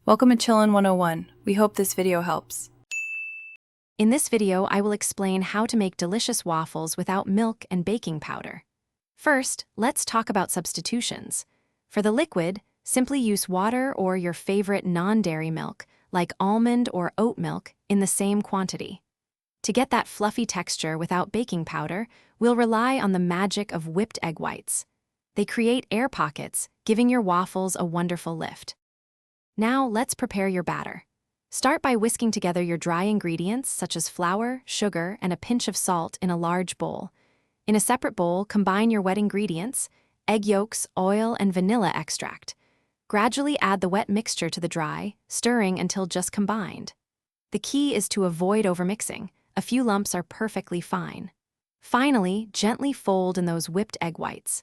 Welcome to Chillin' 101. We hope this video helps. In this video, I will explain how to make delicious waffles without milk and baking powder. First, let's talk about substitutions. For the liquid, simply use water or your favorite non-dairy milk, like almond or oat milk, in the same quantity. To get that fluffy texture without baking powder, we'll rely on the magic of whipped egg whites. They create air pockets, giving your waffles a wonderful lift. Now, let's prepare your batter. Start by whisking together your dry ingredients such as flour, sugar, and a pinch of salt in a large bowl. In a separate bowl, combine your wet ingredients, egg yolks, oil, and vanilla extract. Gradually add the wet mixture to the dry, stirring until just combined. The key is to avoid overmixing. A few lumps are perfectly fine. Finally, gently fold in those whipped egg whites.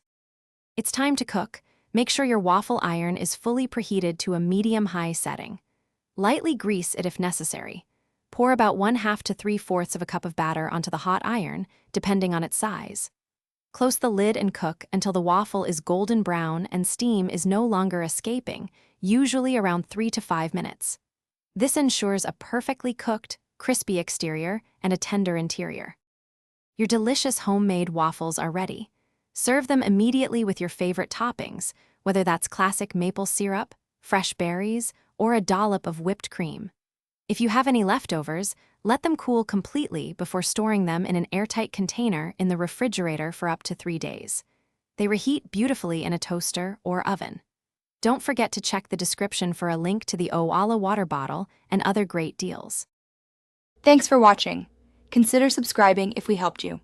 It's time to cook. Make sure your waffle iron is fully preheated to a medium-high setting. Lightly grease it if necessary. Pour about 1/2 to 3/4 of a cup of batter onto the hot iron, depending on its size. Close the lid and cook until the waffle is golden brown and steam is no longer escaping, usually around 3 to 5 minutes. This ensures a perfectly cooked, crispy exterior and a tender interior. Your delicious homemade waffles are ready. Serve them immediately with your favorite toppings, whether that's classic maple syrup, fresh berries, or a dollop of whipped cream. If you have any leftovers, let them cool completely before storing them in an airtight container in the refrigerator for up to 3 days. They reheat beautifully in a toaster or oven. Don't forget to check the description for a link to the Owala water bottle and other great deals. Thanks for watching. Consider subscribing if we helped you.